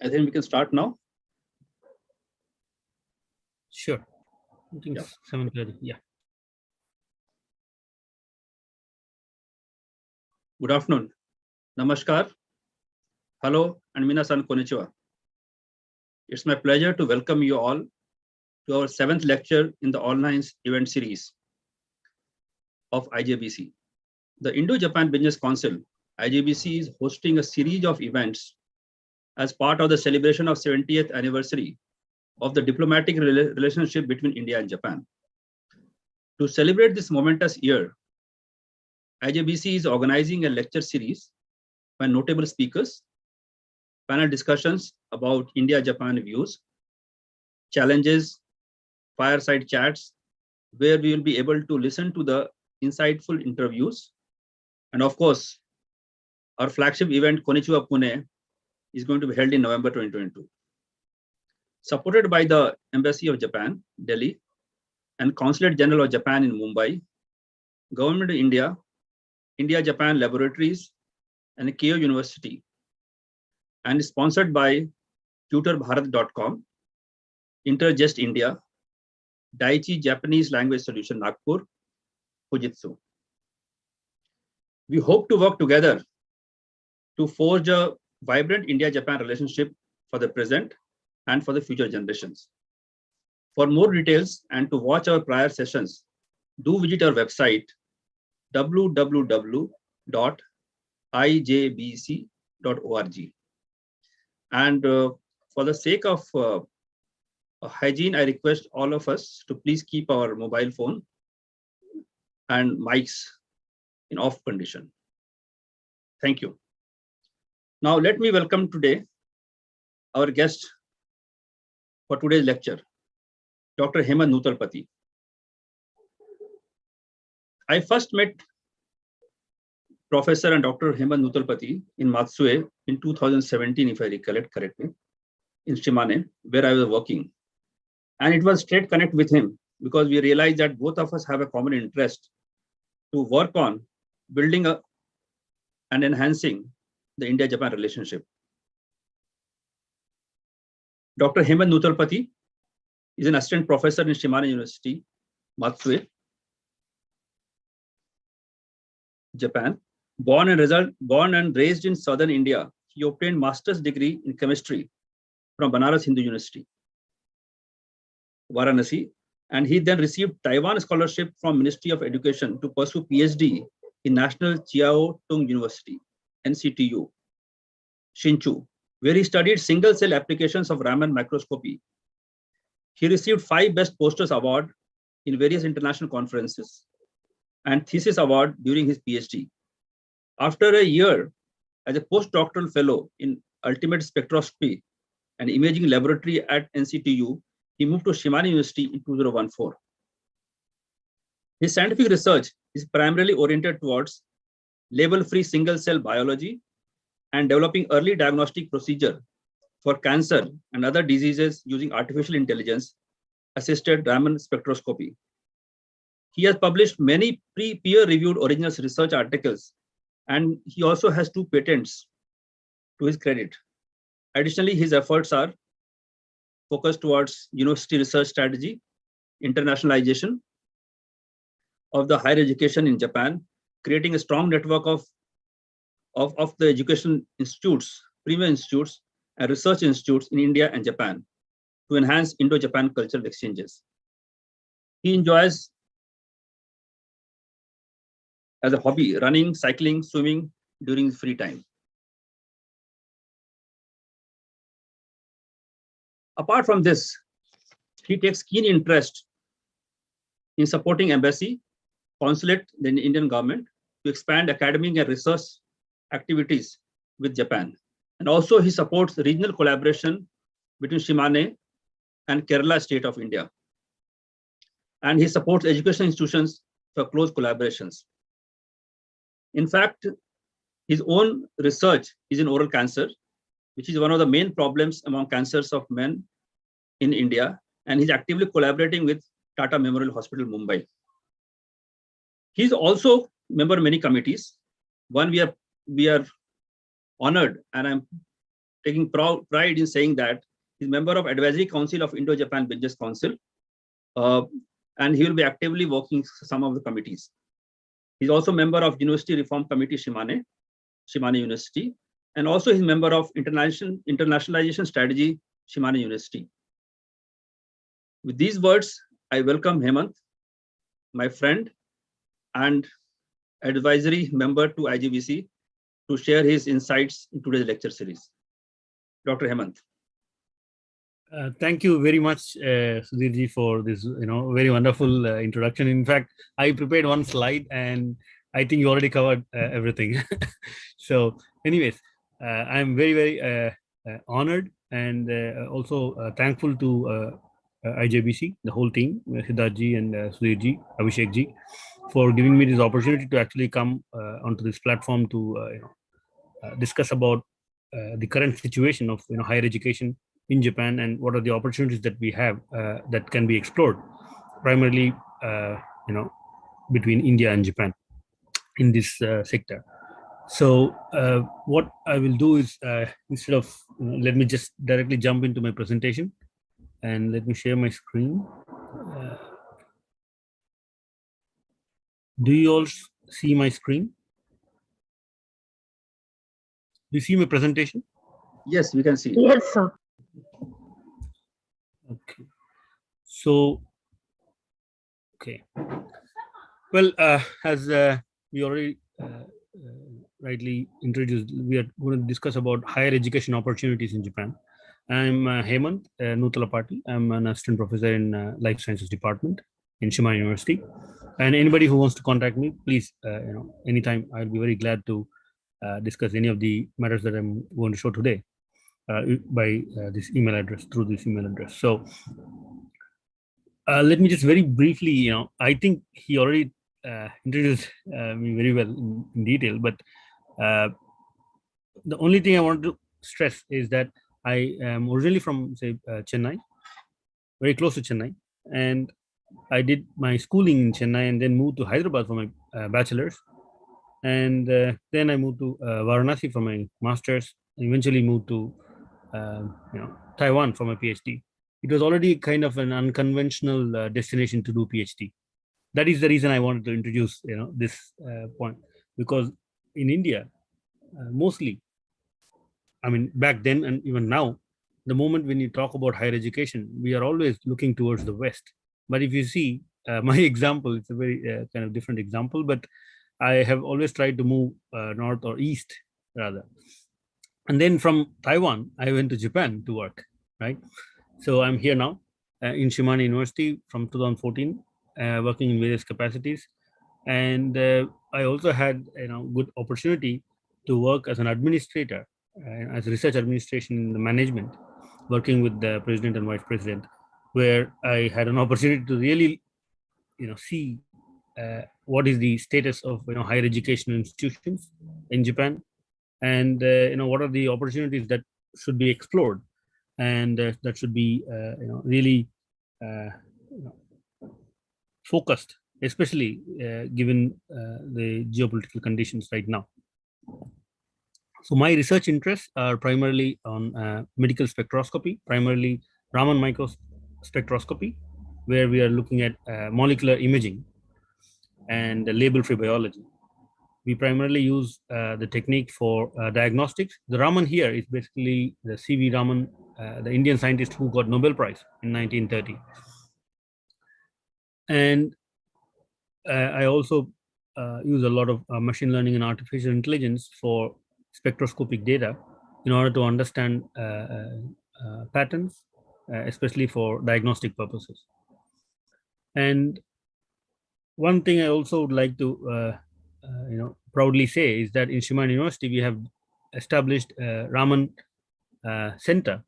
I think we can start now. Sure. I think Yeah. 7:30. Yeah. Good afternoon. Namaskar. Hello and minasan konnichiwa. It's my pleasure to welcome you all to our 7th lecture in the online event series of IJBC. The Indo-Japan Business Council, IJBC, is hosting a series of events as part of the celebration of 70th anniversary of the diplomatic relationship between India and Japan. To celebrate this momentous year, IJBC is organizing a lecture series by notable speakers, panel discussions about India-Japan views, challenges, fireside chats, where we will be able to listen to the insightful interviews. And of course, our flagship event, Konnichiwa Pune, is going to be held in November 2022. Supported by the Embassy of Japan, Delhi, and Consulate General of Japan in Mumbai, Government of India, India-Japan Laboratories, and Keio University, and sponsored by tutorbharat.com, Interjust India, Daiichi Japanese Language Solution Nagpur, Fujitsu. We hope to work together to forge a vibrant India-Japan relationship for the present and for the future generations. For more details and to watch our prior sessions, do visit our website www.ijbc.org. And for the sake of hygiene, I request all of us to please keep our mobile phone and mics in off condition. Thank you. Now let me welcome today our guest for today's lecture, Dr. Hemanth Noothalapati. I first met Professor and Dr. Hemanth Noothalapati in Matsue in 2017, if I recollect correctly, in Shimane, where I was working. And it was straight connect with him because we realized that both of us have a common interest to work on building and enhancing the India-Japan relationship. Dr. Hemanth Noothalapati is an assistant professor in Shimane University, Matsue, Japan. Born and raised in southern India, he obtained master's degree in chemistry from Banaras Hindu University, Varanasi, and he then received Taiwan scholarship from Ministry of Education to pursue PhD in National Chiao Tung University, NCTU, Hsinchu, where he studied single-cell applications of Raman microscopy. He received 5 Best Posters Award in various international conferences and Thesis Award during his PhD. After a year as a postdoctoral fellow in ultimate spectroscopy and imaging laboratory at NCTU, he moved to Shimane University in 2014. His scientific research is primarily oriented towards label-free single-cell biology and developing early diagnostic procedure for cancer and other diseases using artificial intelligence-assisted Raman spectroscopy. He has published many peer-reviewed original research articles, and he also has 2 patents to his credit. Additionally, his efforts are focused towards university research strategy, internationalization of the higher education in Japan, creating a strong network of the education institutes, premier institutes, and research institutes in India and Japan to enhance Indo-Japan cultural exchanges. He enjoys as a hobby running, cycling, swimming during his free time. Apart from this, he takes keen interest in supporting embassy, consulate, the Indian government to expand academic and research activities with Japan. And also he supports regional collaboration between Shimane and Kerala state of India. And he supports education institutions for close collaborations. In fact, his own research is in oral cancer, which is one of the main problems among cancers of men in India. And he's actively collaborating with Tata Memorial Hospital, Mumbai. He's also a member of many committees. One, we are honored, and I'm taking pride in saying that he's member of Advisory Council of Indo-Japan Business Council, and he will be actively working some of the committees. He's also member of University Reform Committee Shimane University, and also he's member of Internationalization Strategy Shimane University. With these words, I welcome Hemanth, my friend and advisory member to IGBC, to share his insights in today's lecture series. Dr. Hemanth. Thank you very much, Sudhirji, for this very wonderful introduction. In fact, I prepared one slide, and I think you already covered everything. So, anyways, I'm very, very honored and also thankful to IJBC, the whole team, Siddharthji and Sudhirji, Abhishekji, for giving me this opportunity to actually come onto this platform to discuss about the current situation of higher education in Japan and what are the opportunities that we have that can be explored, primarily between India and Japan in this sector. So what I will do is instead of let me just directly jump into my presentation, and let me share my screen. Do you all see my screen? Do you see my presentation? Yes, we can see. Yes, sir. Okay. So, okay. Well, as we already rightly introduced, we are going to discuss about higher education opportunities in Japan. I'm Hemanth Noothalapati. I'm an assistant professor in Life Sciences Department in Shimane University. And anybody who wants to contact me, please, anytime, I'll be very glad to discuss any of the matters that I'm going to show today by this email address, through this email address. So let me just very briefly, I think he already introduced me very well in detail, but the only thing I want to stress is that I am originally from, say, Chennai, very close to Chennai, and I did my schooling in Chennai and then moved to Hyderabad for my bachelor's. And then I moved to Varanasi for my master's, and eventually moved to Taiwan for my PhD. It was already kind of an unconventional destination to do PhD. That is the reason I wanted to introduce this point, because in India, mostly, I mean, back then and even now, the moment when you talk about higher education, we are always looking towards the West. But if you see my example, it's a very kind of different example, but I have always tried to move north or east rather. And then from Taiwan, I went to Japan to work, right? So I'm here now in Shimane University from 2014, working in various capacities. And I also had good opportunity to work as an administrator, as research administration in the management, working with the president and vice president, where I had an opportunity to really see what is the status of higher education institutions in Japan, and what are the opportunities that should be explored, and that should be really focused, especially given the geopolitical conditions right now. So my research interests are primarily on medical spectroscopy, primarily Raman microspectroscopy, where we are looking at molecular imaging and label-free biology. We primarily use the technique for diagnostics. The Raman here is basically the C.V. Raman, the Indian scientist who got Nobel Prize in 1930. And I also use a lot of machine learning and artificial intelligence for spectroscopic data in order to understand patterns, especially for diagnostic purposes. And one thing I also would like to proudly say is that in Shimane University, we have established a Raman Center.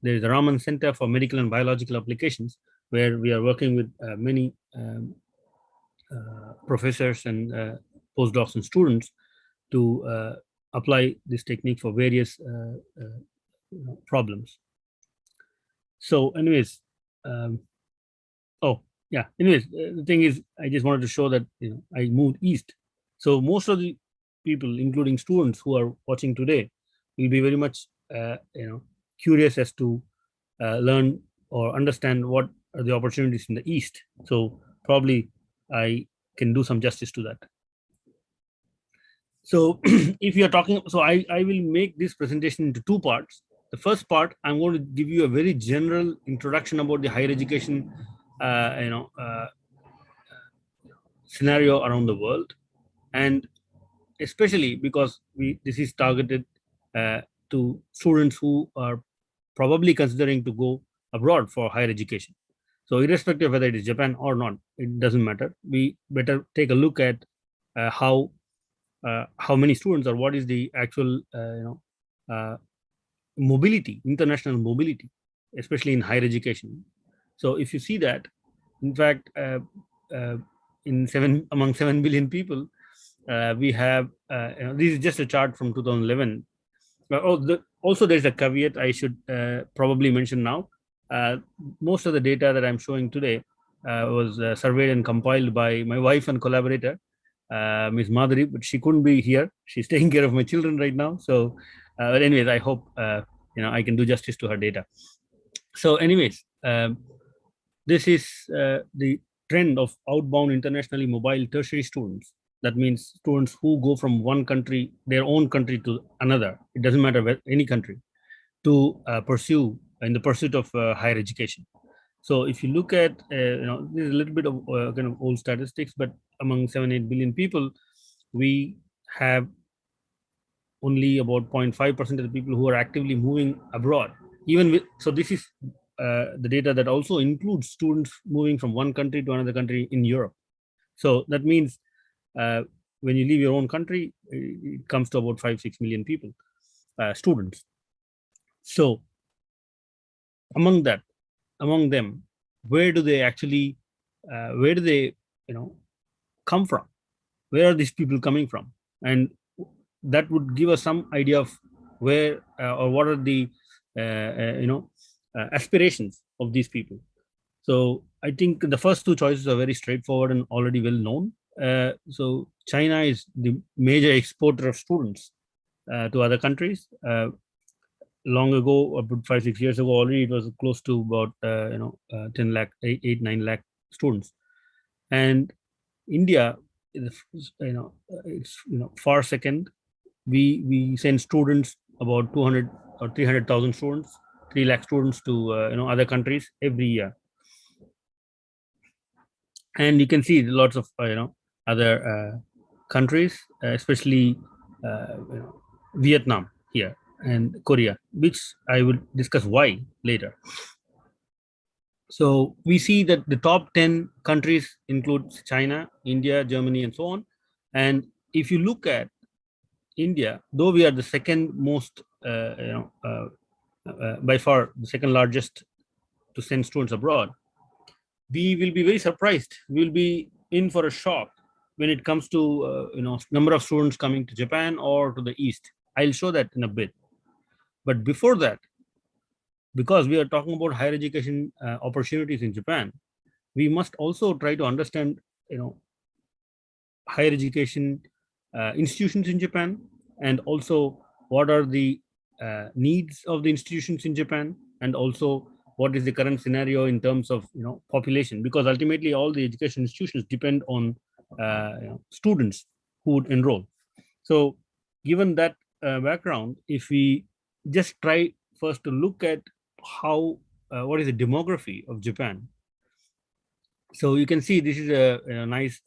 There is a Raman Center for Medical and Biological Applications, where we are working with many professors and postdocs and students to apply this technique for various problems. So anyways, the thing is, I just wanted to show that I moved east. So most of the people, including students who are watching today, will be very much curious as to learn or understand what are the opportunities in the East. So probably I can do some justice to that. So if you're talking, so I will make this presentation into two parts. The first part, I'm going to give you a very general introduction about the higher education, scenario around the world, and especially because this is targeted to students who are probably considering to go abroad for higher education. So irrespective of whether it is Japan or not, it doesn't matter. We better take a look at how many students or what is the actual mobility, international mobility, especially in higher education. So if you see that, in fact, among 7 billion people, we have, this is just a chart from 2011. Also, there's a caveat I should probably mention now. Most of the data that I'm showing today was surveyed and compiled by my wife and collaborator, Ms. Madhuri, but she couldn't be here. She's taking care of my children right now. So, but anyways, I hope I can do justice to her data. So, anyways, this is the trend of outbound internationally mobile tertiary students. That means students who go from one country, their own country, to another. It doesn't matter where, any country, to pursue in the pursuit of higher education. So if you look at, this is a little bit of kind of old statistics, but among 7-8 billion people, we have only about 0.5% of the people who are actively moving abroad. Even with, so this is the data that also includes students moving from one country to another country in Europe. So that means when you leave your own country, it comes to about 5-6 million people, students. So among them, where do they actually, come from? Where are these people coming from? And that would give us some idea of where or what are the, aspirations of these people. So I think the first two choices are very straightforward and already well known. So China is the major exporter of students to other countries. Long ago, about 5-6 years ago, already it was close to about 10 lakh, 8-9 lakh students. And India is, it's far second. We send students about 200 or 300,000 students, 3 lakh students to other countries every year. And you can see lots of other countries, especially Vietnam here and Korea, which I will discuss why later. So we see that the top 10 countries include China, India, Germany, and so on. And if you look at India, though we are the second most, by far the second largest to send students abroad, we will be very surprised. We will be in for a shock when it comes to number of students coming to Japan or to the East. I'll show that in a bit. But before that, because we are talking about higher education opportunities in Japan, we must also try to understand higher education institutions in Japan, and also what are the needs of the institutions in Japan, and also what is the current scenario in terms of population, because ultimately all the education institutions depend on students who would enroll. So given that background, if we just try first to look at how what is the demography of Japan. So you can see this is a nice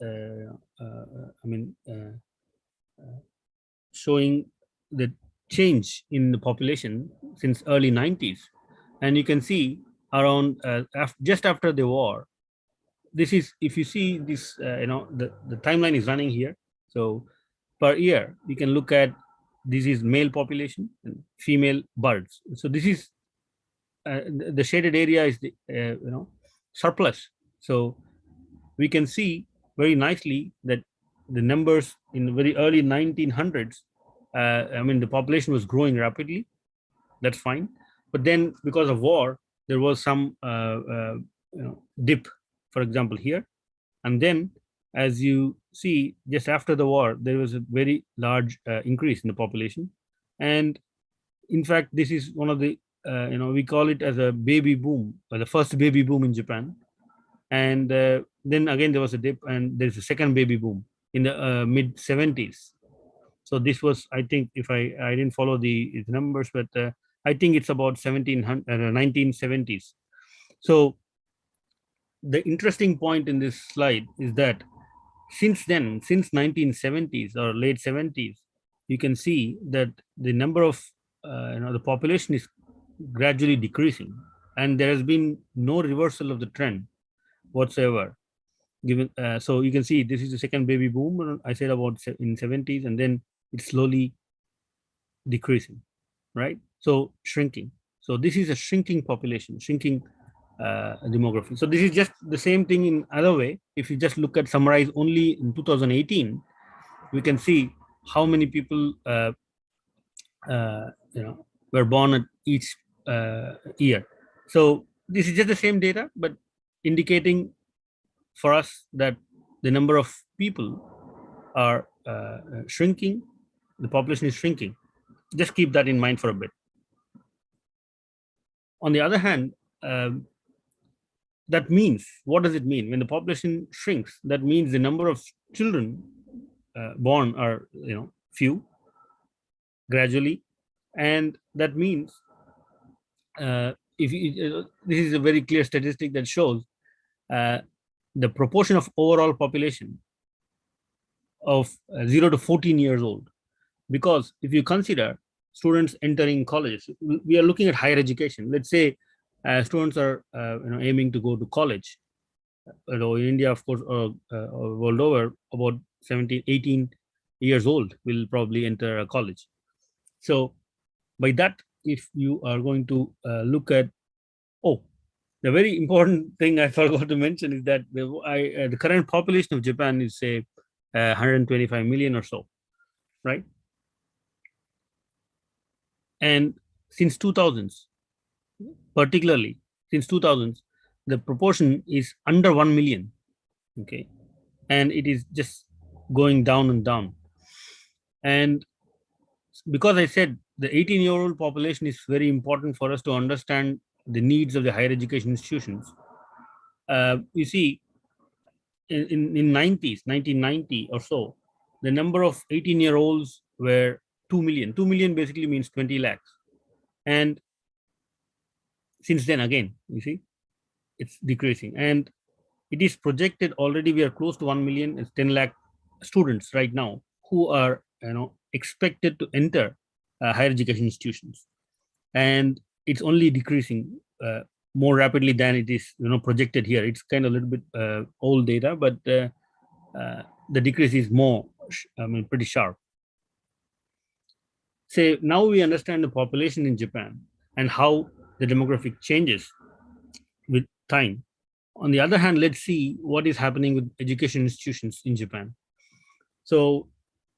showing the change in the population since early 90s. And you can see around just after the war, this is, if you see this, the timeline is running here. So per year, you can look at, this is male population and female births. So this is the shaded area is the surplus. So we can see very nicely that the numbers in the very early 1900s, the population was growing rapidly. That's fine. But then because of war, there was some dip, for example, here. And then as you see, just after the war, there was a very large increase in the population. And in fact, this is one of the, we call it as a baby boom, or the first baby boom in Japan. And then again, there was a dip, and there's a second baby boom in the mid 70s. So this was, I think, if I didn't follow the numbers, but I think it's about 1970s. So the interesting point in this slide is that since then, since 1970s or late 70s, you can see that the number of the population is gradually decreasing, and there has been no reversal of the trend whatsoever. Given so you can see this is the second baby boom. I said about in 70s, and then it's slowly decreasing, right? So shrinking. So this is a shrinking population, shrinking demography. So this is just the same thing in other way. If you just look at summarize only in 2018, we can see how many people were born at each year. So this is just the same data, but indicating for us that the number of people are shrinking, the population is shrinking. Just keep that in mind for a bit. On the other hand, that means, what does it mean? When the population shrinks, that means the number of children born are few, gradually. And that means, this is a very clear statistic that shows the proportion of overall population of 0 to 14 years old. Because if you consider students entering colleges, we are looking at higher education. Let's say students are aiming to go to college. In India, of course, world over, about 17, 18 years old will probably enter a college. So by that, if you are going to look at, the very important thing I forgot to mention is that the current population of Japan is, say, 125 million or so, right? And since 2000s, particularly since 2000s, the proportion is under 1 million, okay? And it is just going down and down. And because I said the 18-year-old population is very important for us to understand the needs of the higher education institutions. You see, in 1990 or so, the number of 18-year-olds were 2 million. 2 million basically means 20 lakhs. And since then, again, you see, it's decreasing. And it is projected already we are close to 1 million. It's 10 lakh students right now who are expected to enter higher education institutions. And it's only decreasing more rapidly than it is projected here. It's kind of a little bit old data, but the decrease is more, pretty sharp. So now we understand the population in Japan and how the demographic changes with time. On the other hand, let's see what is happening with education institutions in Japan. So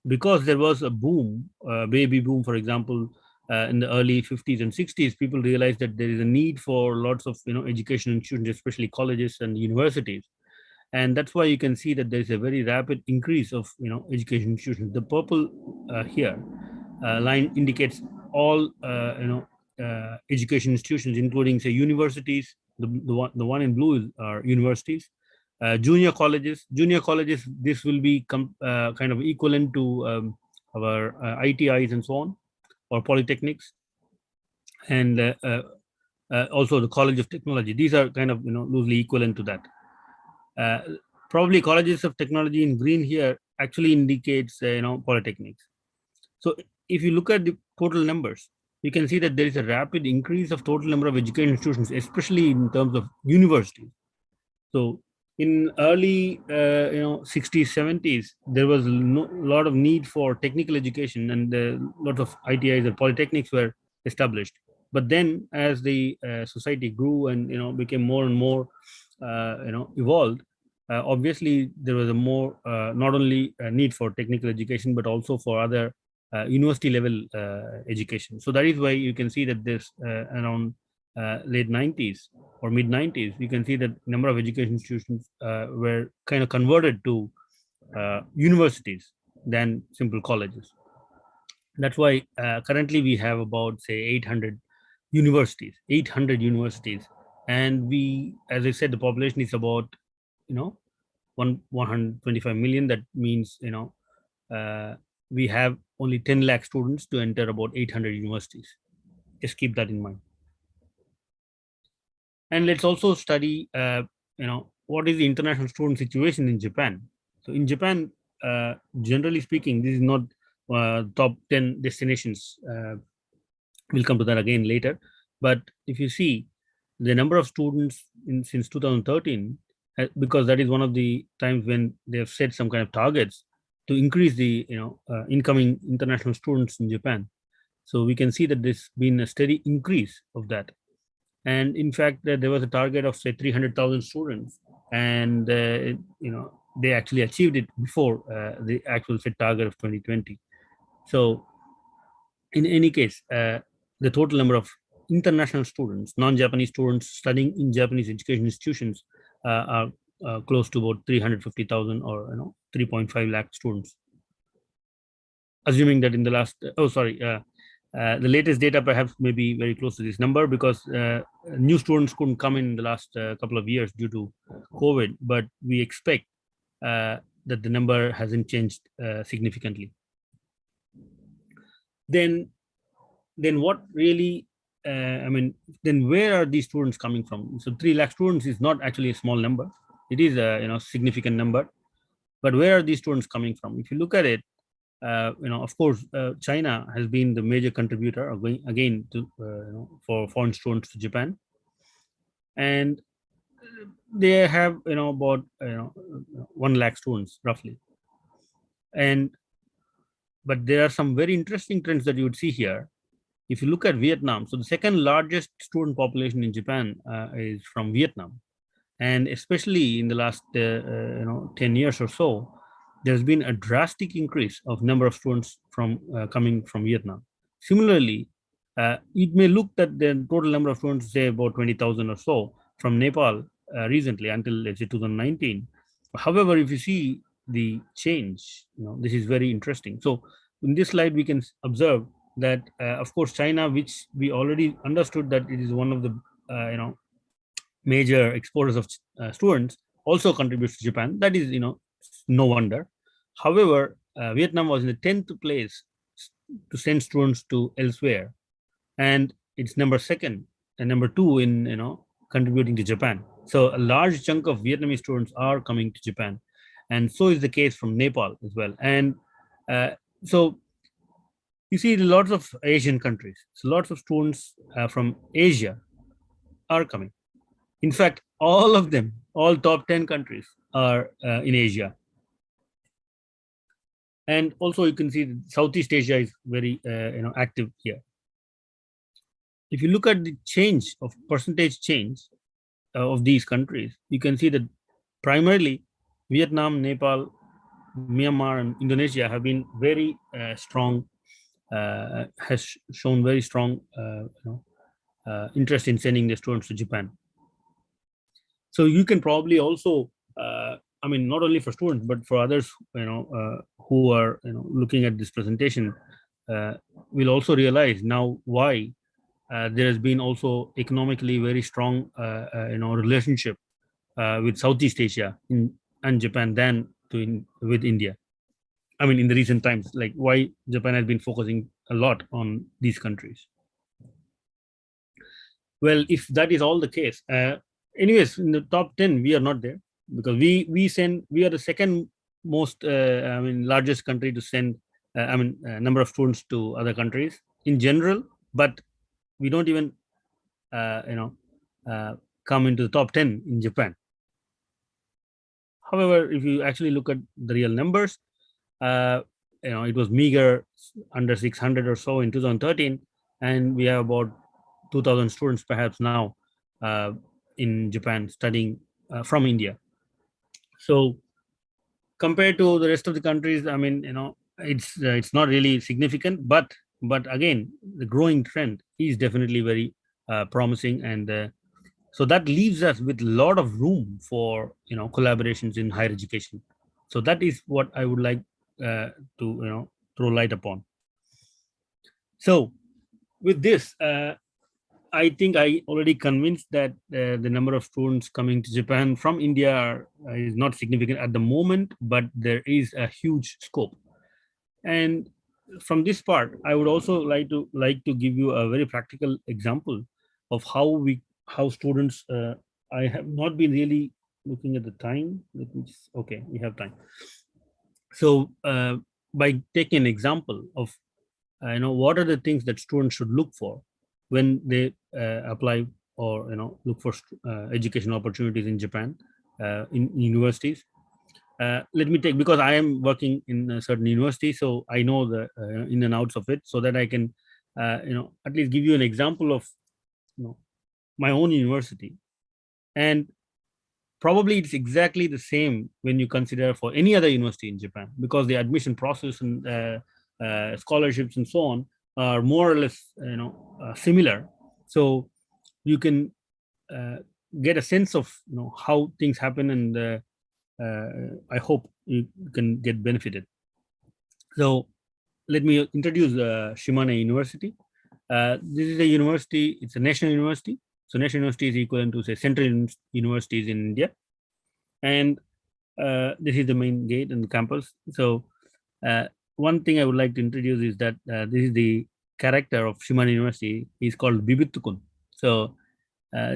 because there was a boom, baby boom, for example, in the early 50s and 60s, people realized that there is a need for lots of education institutions, especially colleges and universities. And that's why you can see that there's a very rapid increase of education institutions. The purple here line indicates all education institutions, including, say, universities. The one in blue are universities. Junior colleges, this will be kind of equivalent to our ITIs and so on, or polytechnics, and also the College of Technology. These are kind of loosely equivalent to that. Probably colleges of technology in green here actually indicates polytechnics. So if you look at the total numbers, you can see that there is a rapid increase of total number of education institutions, especially in terms of universities. So in early 60s, 70s, there was a lot of need for technical education, and lots of ITIs and polytechnics were established. But then as the society grew and became more and more evolved, obviously there was a more not only a need for technical education, but also for other university level education. So that is why you can see that this around late 90s or mid 90s, you can see that number of education institutions were kind of converted to universities than simple colleges. That's why currently we have about, say, 800 universities. And we, as I said, the population is about, 125 million. That means, we have only 10 lakh students to enter about 800 universities. Just keep that in mind. And let's also study, what is the international student situation in Japan. So in Japan, generally speaking, this is not top 10 destinations. We'll come to that again later. But if you see the number of students since 2013, because that is one of the times when they have set some kind of targets to increase the incoming international students in Japan. So we can see that there's been a steady increase of that. And in fact, there was a target of, say, 300,000 students, and they actually achieved it before the actual set target of 2020. So in any case, the total number of international students, non-Japanese students studying in Japanese education institutions are close to about 350,000, or 3.5 lakh students. Assuming that in the last, the latest data perhaps may be very close to this number, because new students couldn't come in the last couple of years due to COVID, but we expect that the number hasn't changed significantly. Then what really, then where are these students coming from? So 3 lakh students is not actually a small number. It is a significant number. But where are these students coming from? If you look at it, of course, China has been the major contributor again to for foreign students to Japan, and they have about 1 lakh students roughly. But there are some very interesting trends that you would see here. If you look at Vietnam, so the second largest student population in Japan is from Vietnam, and especially in the last 10 years or so, there's been a drastic increase of number of students from coming from Vietnam. Similarly, it may look that the total number of students, say about 20,000 or so, from Nepal recently until, let's say, 2019. However, if you see the change, this is very interesting. So in this slide, we can observe that, of course, China, which we already understood that it is one of the major exporters of students, also contributes to Japan. That is, no wonder. However, Vietnam was in the 10th place to send students to elsewhere, and it's number 2 and number 2 in contributing to Japan. So a large chunk of Vietnamese students are coming to Japan, and so is the case from Nepal as well. And so you see lots of Asian countries, so lots of students from Asia are coming. In fact, all of them, all top 10 countries are in Asia. And also you can see that Southeast Asia is very active here. If you look at the change of percentage change of these countries, you can see that primarily Vietnam, Nepal, Myanmar, and Indonesia have been very strong, has shown very strong interest in sending their students to Japan. So you can probably also, not only for students, but for others, who are looking at this presentation, will also realize now why there has been also economically very strong, relationship with Southeast Asia and Japan than with India. In the recent times, like why Japan has been focusing a lot on these countries. Well, if that is all the case, anyways, in the top 10, we are not there, because we are the second most, largest country to send, number of students to other countries in general, but we don't even, come into the top 10 in Japan. However, if you actually look at the real numbers, it was meager, under 600 or so in 2013, and we have about 2,000 students perhaps now in Japan studying from India. So compared to the rest of the countries, it's not really significant, but again, the growing trend is definitely very promising, and so that leaves us with a lot of room for collaborations in higher education. So that is what I would like to throw light upon. So with this, I think I already convinced that the number of students coming to Japan from India is not significant at the moment, but there is a huge scope. And from this part, I would also like to give you a very practical example of how students. I have not been really looking at the time. Let me just, okay, we have time. So by taking an example of what are the things that students should look for when they apply or look for education opportunities in Japan in universities. Let me take, because I am working in a certain university, so I know the in and outs of it, so that I can at least give you an example of my own university. And probably it's exactly the same when you consider for any other university in Japan, because the admission process and scholarships and so on are more or less similar. So you can get a sense of how things happen, and I hope you can get benefited. So let me introduce Shimane University. This is a university, it's a national university. So national university is equivalent to, say, central universities in India. And this is the main gate and the campus. So one thing I would like to introduce is that this is the character of Shimane University. He's called Bibittukun. So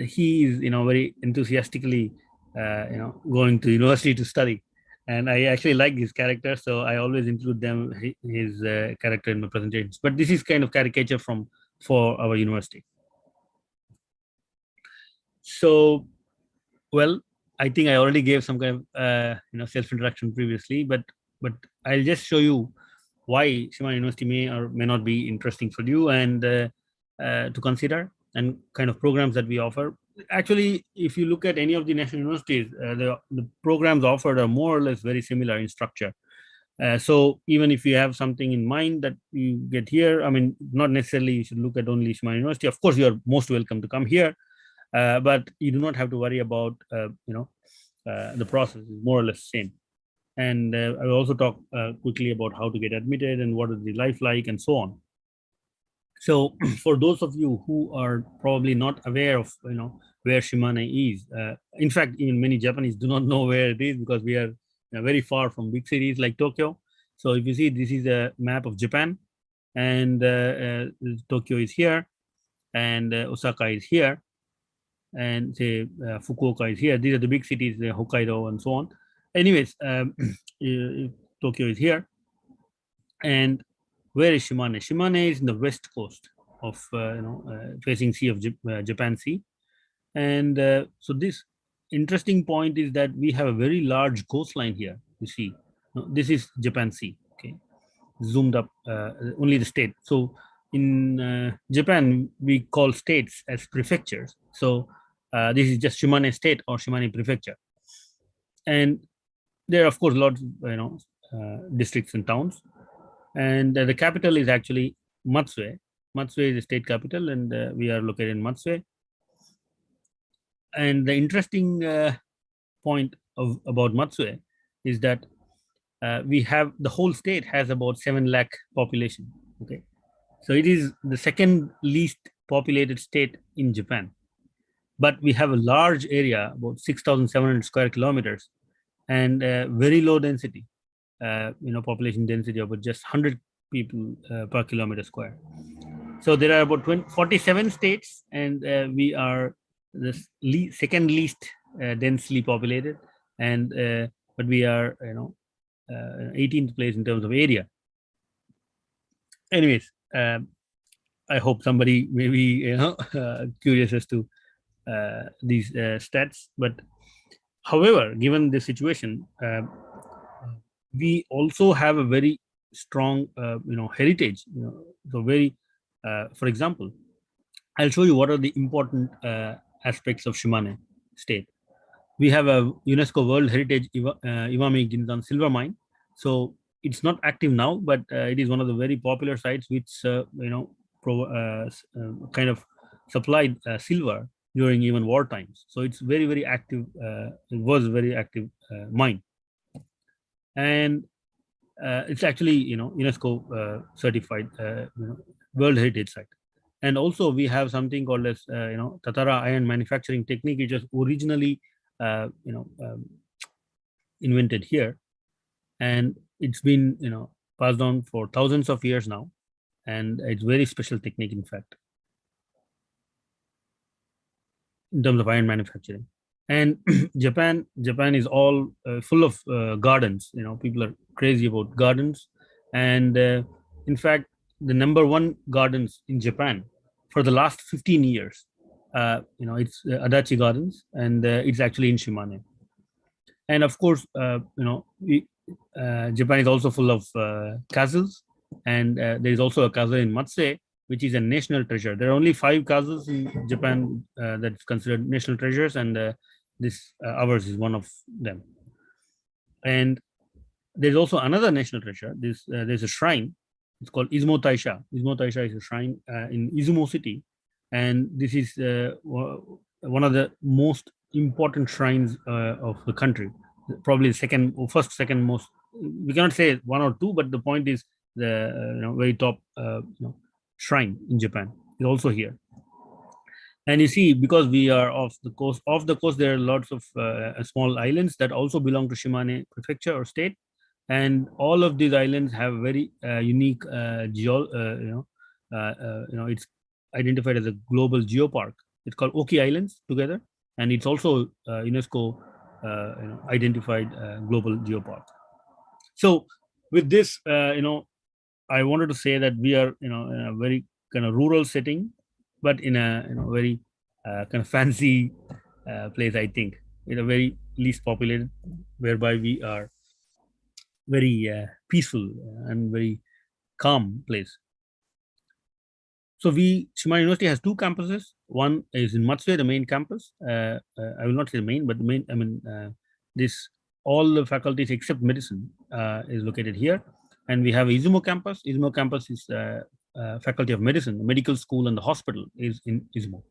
he is, very enthusiastically, going to university to study. And I actually like his character, so I always include his character in my presentations. But this is kind of caricature for our university. So, well, I think I already gave some kind of self-introduction previously, but I'll just show you why Shimane University may or may not be interesting for you and to consider, and kind of programs that we offer. Actually, if you look at any of the national universities, the programs offered are more or less very similar in structure. So even if you have something in mind that you get here, I mean, not necessarily you should look at only Shimane University. Of course, you are most welcome to come here, but you do not have to worry about the process is more or less the same. And I will also talk quickly about how to get admitted and what is the life like and so on. So for those of you who are probably not aware of where Shimane is, in fact, even many Japanese do not know where it is, because we are very far from big cities like Tokyo. So if you see, this is a map of Japan, and Tokyo is here, and Osaka is here, and say Fukuoka is here. These are the big cities, Hokkaido and so on. Anyways, Tokyo is here. And where is Shimane? Shimane is in the west coast of facing Sea of Japan Sea. And so this interesting point is that we have a very large coastline here. You see, this is Japan Sea. Okay, zoomed up, only the state. So in Japan, we call states as prefectures. So this is just Shimane State or Shimane Prefecture. And there are, of course, lots of districts and towns. And the capital is actually Matsue. Matsue is the state capital, and we are located in Matsue. And the interesting point about Matsue is that we have, the whole state has about 7 lakh population. Okay, so it is the second least populated state in Japan, but we have a large area, about 6,700 square kilometers, and very low density, population density of just 100 people per kilometer square. So there are about 47 states, and we are the second least densely populated, and but we are 18th place in terms of area. Anyways, I hope somebody may be curious as to these stats. But however, given the situation, we also have a very strong heritage. So very, for example, I'll show you what are the important aspects of Shimane State. We have a UNESCO World Heritage Iwami Ginzan silver mine. So it's not active now, but it is one of the very popular sites which kind of supplied silver during even war times. So it's very, very active. It was a very active mine, and it's actually UNESCO certified World Heritage Site. And also we have something called as Tatara iron manufacturing technique, which was originally invented here, and it's been passed on for thousands of years now, and it's very special technique, in fact, in terms of iron manufacturing. And Japan is all full of gardens. People are crazy about gardens, and in fact, the number one gardens in Japan for the last 15 years, it's Adachi Gardens, and it's actually in Shimane. And of course, Japan is also full of castles, and there is also a castle in Matsue, which is a national treasure. There are only 5 castles in Japan that's considered national treasures, and this ours is one of them. And there's also another national treasure. There's a shrine. It's called Izumo Taisha. Izumo Taisha is a shrine in Izumo City, and this is one of the most important shrines of the country. Probably first, second most. We cannot say 1 or 2, but the point is the very top shrine in Japan is also here. And you see, because we are off the coast, there are lots of small islands that also belong to Shimane Prefecture or state, and all of these islands have very unique it's identified as a global geopark. It's called Oki Islands together, and it's also UNESCO identified global geopark. So with this, I wanted to say that we are in a very kind of rural setting, but in a very kind of fancy place, I think, in a very least populated, whereby we are very peaceful and very calm place. So Shimane University has 2 campuses. One is in Matsue, the main campus. I will not say the main, but the main, all the faculties except medicine is located here. And we have Izumo campus. Izumo campus is Faculty of Medicine. The medical school and the hospital is in Izumo.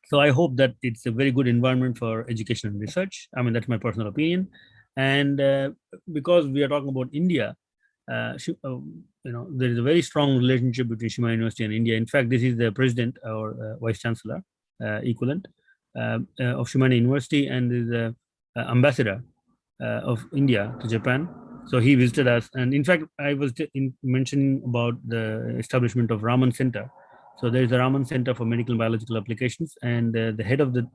So I hope that it's a very good environment for education and research. That's my personal opinion. And because we are talking about India, there is a very strong relationship between Shimane University and India. In fact, this is the president or vice chancellor equivalent of Shimane University, and is the ambassador of India to Japan. So he visited us, and in fact, I was mentioning about the establishment of Raman Center. So there is a Raman Center for Medical and Biological Applications, and the head of the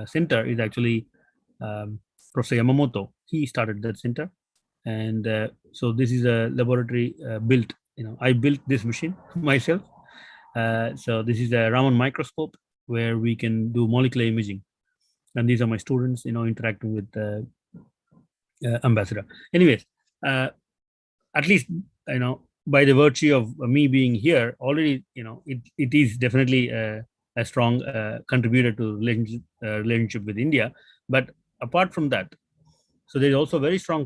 center is actually Professor Yamamoto. He started that center, and so this is a laboratory built. I built this machine myself. So this is a Raman microscope where we can do molecular imaging, and these are my students, interacting with the ambassador. Anyways, at least by the virtue of me being here already, it is definitely a strong contributor to relationship with India. But apart from that, so there is also a very strong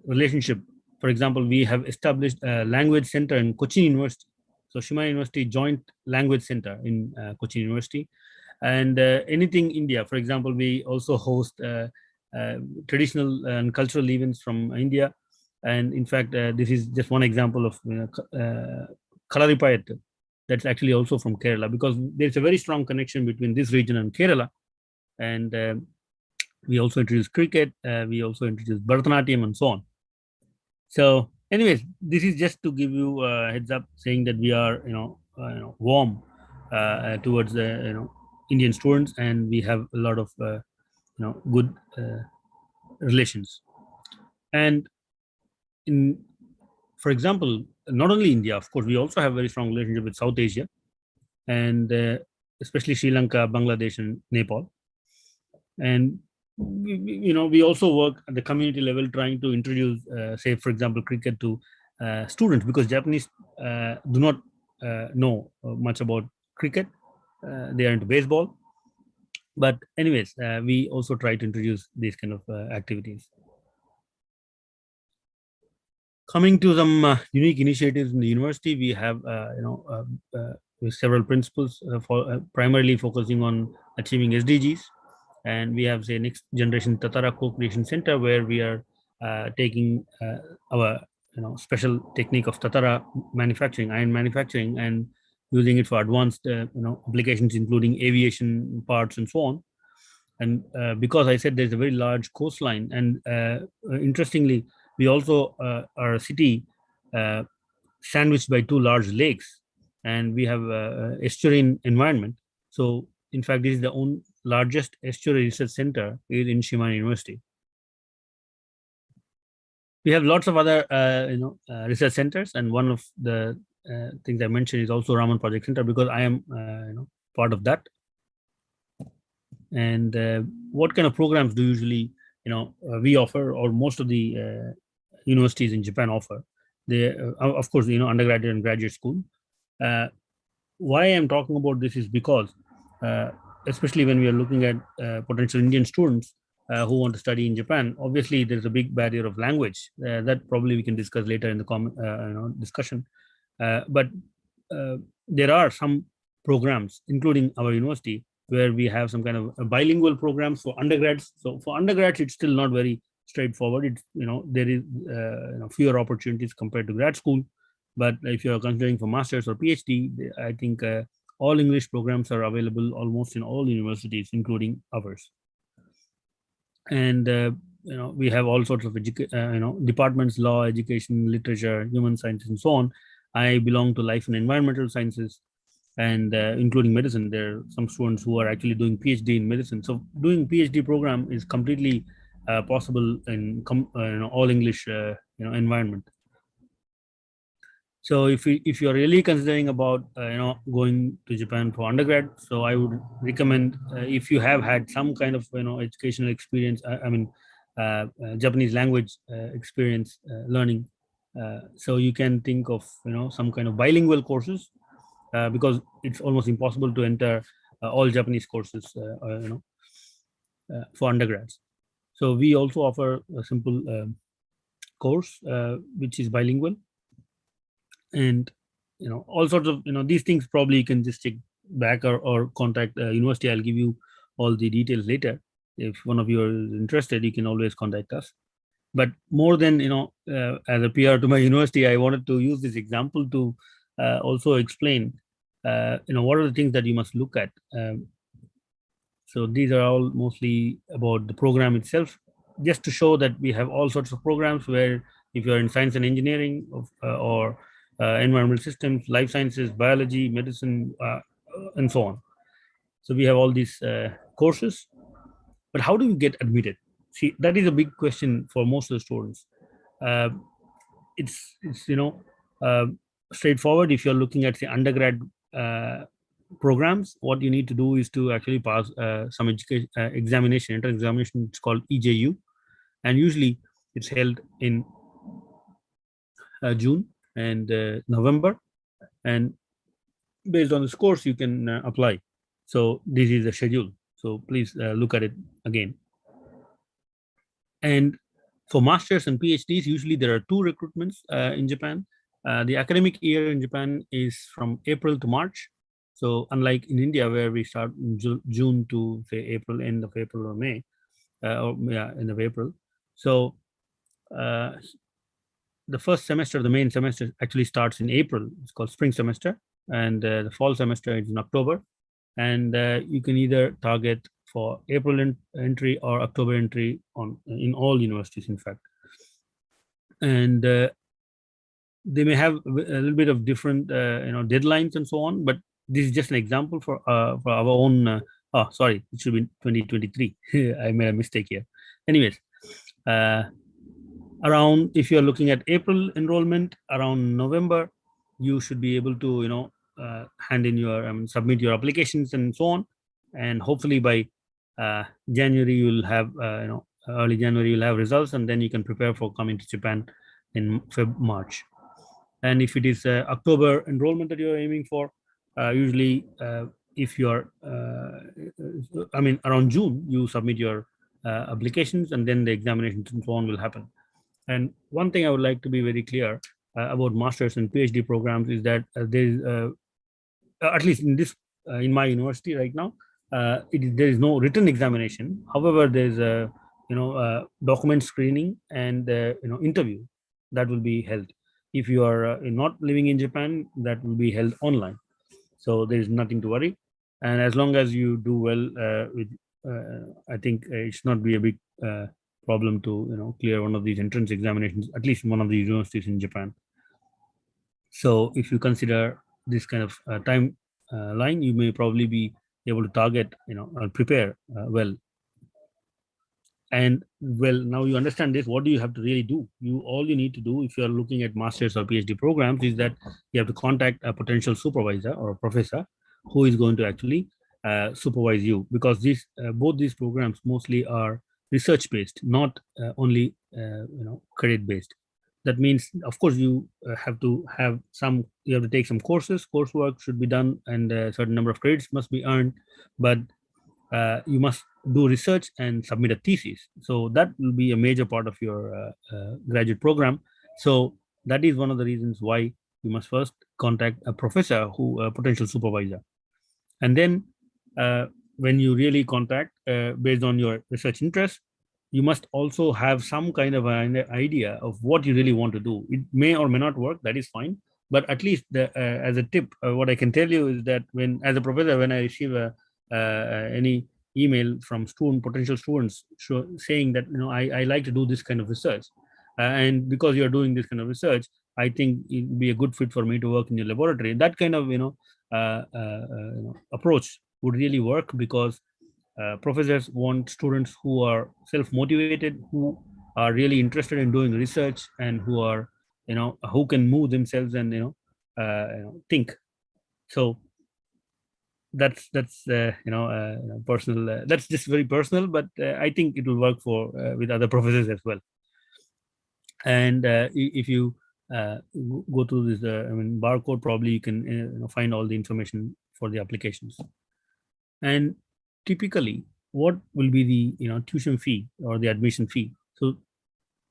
relationship. For example, we have established a language center in Cochin University. So Shimane University joint language center in Cochin University. And anything India, for example, we also host traditional and cultural events from India. And in fact, this is just one example of Kalaripayattu. That's actually also from Kerala, because there's a very strong connection between this region and Kerala. And we also introduced cricket, we also introduced Bharatanatyam and so on. So anyways, this is just to give you a heads up, saying that we are warm towards the Indian students, and we have a lot of good relations. And for example, not only India, of course, we also have very strong relationship with South Asia, and especially Sri Lanka, Bangladesh, and Nepal. And we also work at the community level, trying to introduce, say, for example, cricket to students, because Japanese do not know much about cricket. They are into baseball. But anyways, we also try to introduce these kind of activities. Coming to some unique initiatives in the university, we have several principles primarily focusing on achieving SDGs. And we have, say, next generation Tatara co-creation center, where we are taking our special technique of tatara manufacturing, iron manufacturing, and using it for advanced applications, including aviation parts and so on. And because I said there's a very large coastline, and interestingly, we also are a city sandwiched by two large lakes, and we have estuarine environment. So in fact, this is the largest estuary research center in Shimane University. We have lots of other research centers, and one of the things I mentioned is also Raman Project Center, because I am part of that. And what kind of programs do usually we offer, or most of the universities in Japan offer? They of course undergraduate and graduate school. Why I'm talking about this is because especially when we are looking at potential Indian students who want to study in Japan, obviously there's a big barrier of language that probably we can discuss later in the discussion. But there are some programs, including our university, where we have some kind of bilingual programs for undergrads. So for undergrads, it's still not very straightforward. It's there is fewer opportunities compared to grad school. But if you are considering for masters or PhD, I think all English programs are available almost in all universities, including ours. And we have all sorts of departments: law, education, literature, human sciences, and so on. I belong to life and environmental sciences, and including medicine. There are some students who are actually doing PhD in medicine. So doing PhD program is completely possible in all English environment. So if you're really considering about going to Japan for undergrad, so I would recommend if you have had some kind of educational experience, Japanese language experience learning, so you can think of some kind of bilingual courses, because it's almost impossible to enter all Japanese courses for undergrads. So we also offer a simple course which is bilingual. And all sorts of these things probably you can just check back or contact university. I'll give you all the details later. If one of you are interested, you can always contact us. But more than as a PR to my university, I wanted to use this example to also explain what are the things that you must look at. So these are all mostly about the program itself, just to show that we have all sorts of programs where if you're in science and engineering or environmental systems, life sciences, biology, medicine, and so on. So we have all these courses. But how do we get admitted? See, that is a big question for most of the students. It's straightforward. If you're looking at the undergrad programs, what you need to do is to actually pass some examination, entrance examination. It's called EJU, and usually it's held in June and November, and based on the scores you can apply. So this is the schedule, so please look at it again. And for masters and PhDs, usually there are two recruitments in Japan. The academic year in Japan is from April to March. So unlike in India, where we start in June to say April, end of April or May, end of April. So the first semester, the main semester, actually starts in April. It's called spring semester, and the fall semester is in October. And you can either target for April entry or October entry in all universities, in fact. And they may have a little bit of different deadlines and so on, but this is just an example for our own. Sorry, it should be 2023. I made a mistake here. Anyways. Around, if you're looking at April enrollment, around November, you should be able to hand in your submit your applications and so on, and hopefully by January you'll have early January you'll have results, and then you can prepare for coming to Japan in March. And if it is October enrollment that you're aiming for, usually if you're around June you submit your applications, and then the examinations and so on will happen. And one thing I would like to be very clear about masters and PhD programs is that there is, at least in my university right now, there is no written examination. However, there is a document screening and interview. that will be held. If you are not living in Japan, that will be held online. So there is nothing to worry. And as long as you do well I think it should not be a big problem to clear one of these entrance examinations, at least one of the universities in Japan. So if you consider this kind of time line, you may probably be able to target, prepare well. And well, now you understand this. What do you have to really do? All you need to do, if you are looking at master's or PhD programs, is that you have to contact a potential supervisor or a professor who is going to actually supervise you, because these both these programs mostly are research based, not only credit based. That means, of course, you have to have some. You have to take some courses. Coursework should be done, and a certain number of credits must be earned. But you must do research and submit a thesis. So that will be a major part of your graduate program. So that is one of the reasons why you must first contact a professor who a potential supervisor. And then when you really contact based on your research interest, you must also have some kind of an idea of what you really want to do. It may or may not work, that is fine. But at least as a tip, what I can tell you is that as a professor, when I receive any email from potential students saying that I like to do this kind of research, and because you are doing this kind of research, I think it would be a good fit for me to work in your laboratory. That kind of approach would really work, because professors want students who are self-motivated, who are really interested in doing research, and who are who can move themselves and think. So that's personal. That's just very personal, but I think it will work for with other professors as well. And if you go to this barcode, probably you can find all the information for the applications. And typically, what will be the tuition fee or the admission fee? So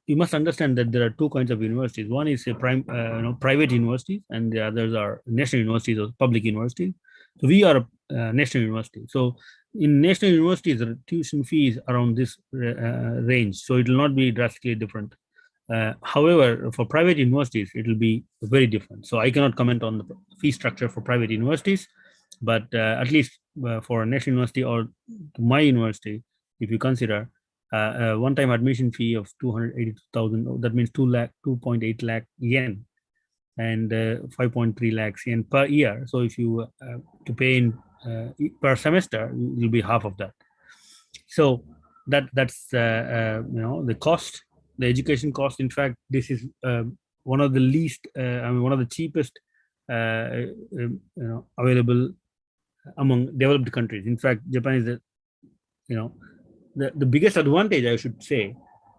you must understand that there are two kinds of universities. One is a private universities, and the others are national universities or public universities. So we are a national university. So in national universities, the tuition fee is around this range. So it will not be drastically different. However, for private universities, it will be very different. So I cannot comment on the fee structure for private universities, but at least for a national university or my university, if you consider a one-time admission fee of 282,000, that means 2.8 lakh yen, and 5.3 lakhs yen per year. So if you to pay in per semester, it will be half of that. So that's the cost, the education cost. In fact, this is one of the least, one of the cheapest available among developed countries. In fact, Japan is the biggest advantage, I should say,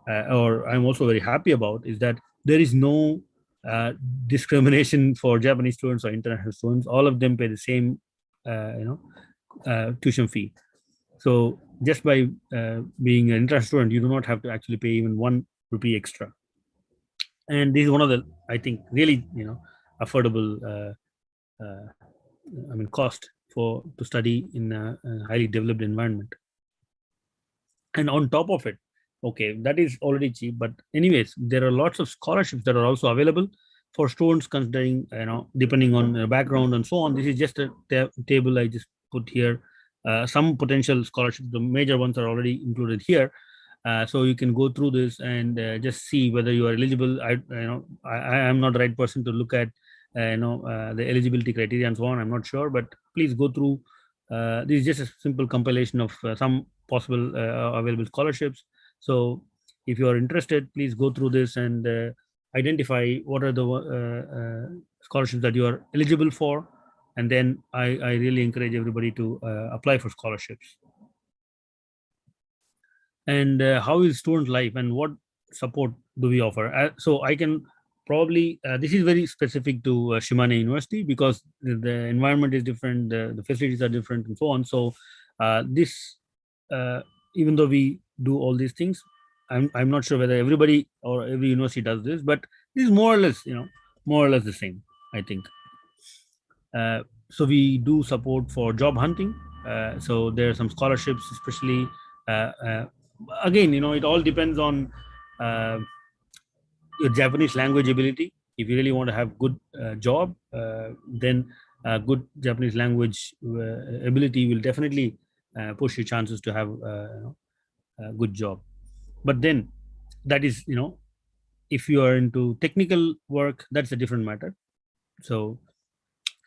or I'm also very happy about, is that there is no discrimination for Japanese students or international students. All of them pay the same tuition fee. So just by being an international student, you do not have to actually pay even 1 rupee extra. And this is one of the, I think, really affordable cost to study in a highly developed environment. And on top of it, okay, that is already cheap, but anyways, there are lots of scholarships that are also available for students, considering depending on their background and so on. This is just a table I just put here. Some potential scholarships, the major ones are already included here. So you can go through this and just see whether you are eligible. I am not the right person to look at the eligibility criteria and so on. I'm not sure, but please go through. This is just a simple compilation of some possible available scholarships. So if you are interested, please go through this and identify what are the scholarships that you are eligible for. And then I really encourage everybody to apply for scholarships. And how is student life and what support do we offer? So I can probably, this is very specific to Shimane University, because the environment is different, the facilities are different and so on. So this, even though we do all these things, I'm not sure whether everybody or every university does this, but this is more or less, the same, I think. So we do support for job hunting. So there are some scholarships, especially again, it all depends on your Japanese language ability. If you really want to have good job, then good Japanese language ability will definitely push your chances to have a good job. But then that is, if you are into technical work, that's a different matter. So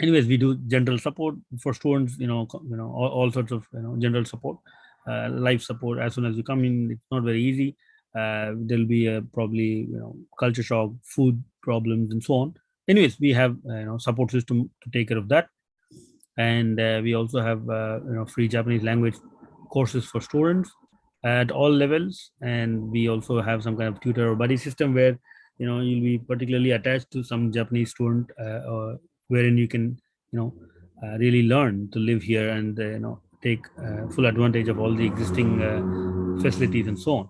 anyways, we do general support for students, all sorts of general support, life support. As soon as you come in, it's not very easy. There'll be probably culture shock, food problems, and so on. Anyways, we have support system to take care of that. And we also have free Japanese language courses for students at all levels. And we also have some kind of tutor or buddy system where you'll be particularly attached to some Japanese student, wherein you can really learn to live here and take full advantage of all the existing facilities and so on.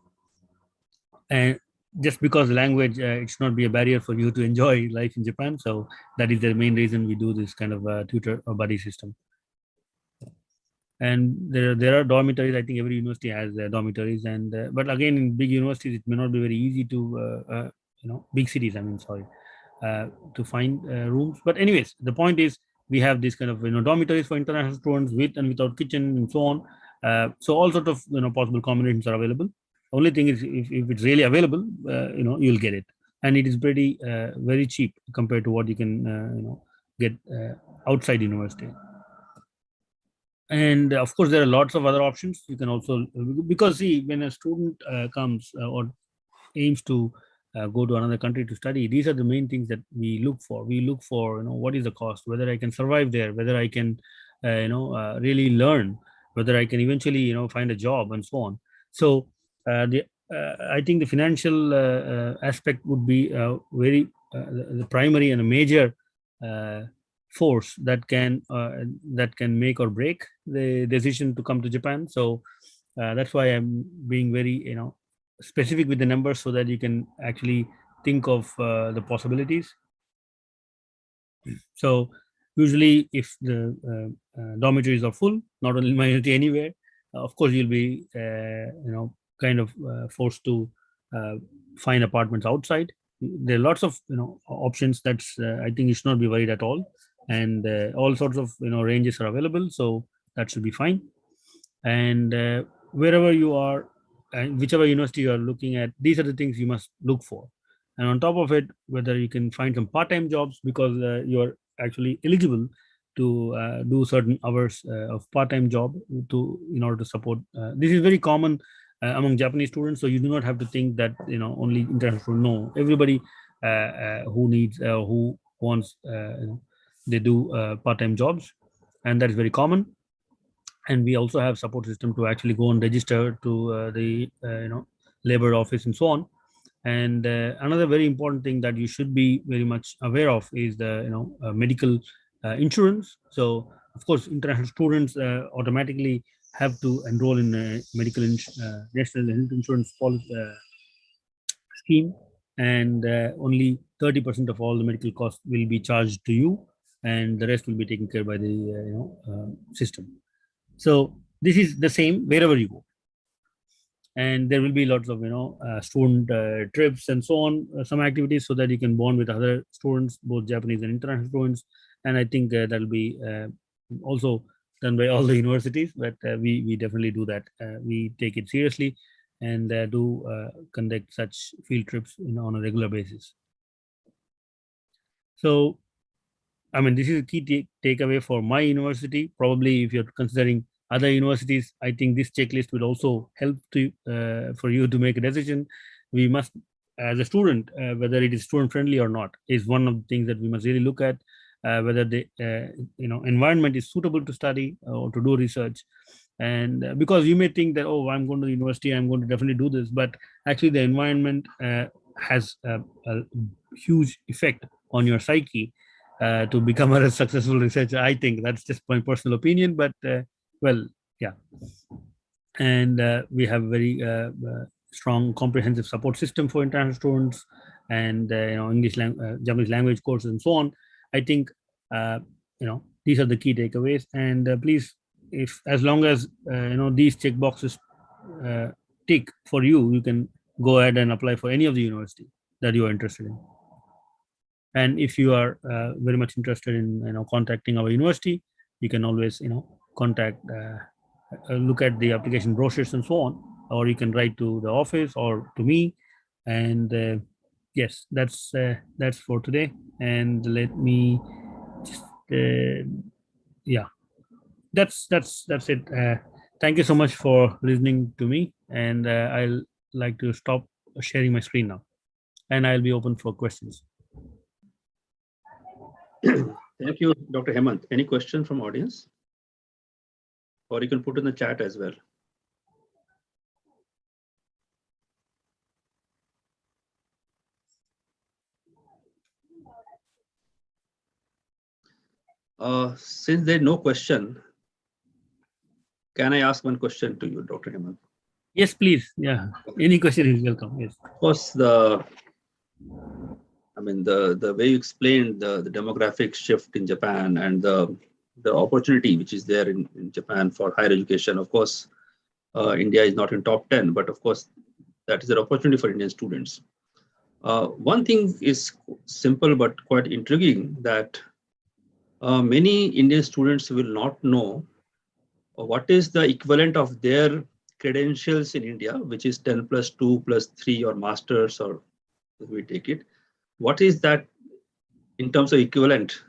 And just because language, it should not be a barrier for you to enjoy life in Japan. So that is the main reason we do this kind of tutor or buddy system. And there are dormitories. I think every university has dormitories, and but again, in big universities, it may not be very easy to big cities. I mean, sorry, to find rooms. But anyways, the point is we have this kind of dormitories for international students with and without kitchen and so on. So all sort of possible combinations are available. Only thing is if it's really available, you'll get it, and it is pretty very cheap compared to what you can get outside university. And of course, there are lots of other options. You can also, because see, when a student comes or aims to go to another country to study, these are the main things that we look for. We look for, what is the cost, whether I can survive there, whether I can, really learn, whether I can eventually, find a job and so on. So I think the financial aspect would be very the primary and a major force that can make or break the decision to come to Japan. So that's why I'm being very specific with the numbers so that you can actually think of the possibilities. So usually if the dormitories are full, not only in my university, anywhere, of course you'll be kind of forced to find apartments outside. There are lots of options. That's I think you should not be worried at all, and all sorts of ranges are available, so that should be fine. And wherever you are and whichever university you are looking at, these are the things you must look for. And on top of it, whether you can find some part-time jobs, because you are actually eligible to do certain hours of part-time job in order to support. This is very common among Japanese students, so you do not have to think that only international students. No, everybody who needs who wants they do part-time jobs, and that is very common. And we also have support system to actually go and register to the labor office and so on. And another very important thing that you should be very much aware of is the medical insurance. So of course, international students automatically have to enroll in a medical national health insurance policy scheme, and only 30% of all the medical costs will be charged to you, and the rest will be taken care by the system. So this is the same wherever you go. And there will be lots of student trips and so on, some activities, so that you can bond with other students, both Japanese and international students. And I think that'll be also done by all the universities, but we definitely do that. We take it seriously and do conduct such field trips on a regular basis. So I mean, this is a key takeaway for my university. Probably if you're considering other universities, I think this checklist will also help to for you to make a decision. We must, as a student, whether it is student friendly or not, is one of the things that we must really look at. Whether the environment is suitable to study or to do research. And because you may think that, oh, I'm going to the university, I'm going to definitely do this, but actually the environment has a huge effect on your psyche to become a successful researcher. I think that's just my personal opinion, but well, yeah. And we have very strong comprehensive support system for international students, and English Japanese language courses and so on. I think these are the key takeaways. And please, if as long as these check boxes tick for you, you can go ahead and apply for any of the university. that you are interested in. And if you are very much interested in contacting our university, you can always contact, look at the application brochures and so on, or you can write to the office or to me. And yes, that's for today. And let me just yeah, that's it. Thank you so much for listening to me, and I'll like to stop sharing my screen now, and I'll be open for questions. Thank you, Dr. Hemanth. Any question from audience? Or you can put in the chat as well. Since there's no question, can I ask one question to you, Dr. Hemanth? Yes, please. Yeah, any question is welcome. Yes. Of course, the way you explained the demographic shift in Japan and the opportunity which is there in Japan for higher education. Of course, India is not in top 10, but of course, that is an opportunity for Indian students. One thing is simple but quite intriguing, that many Indian students will not know what is the equivalent of their credentials in India, which is 10 plus 2 plus 3 or masters, or we take it. What is that in terms of equivalent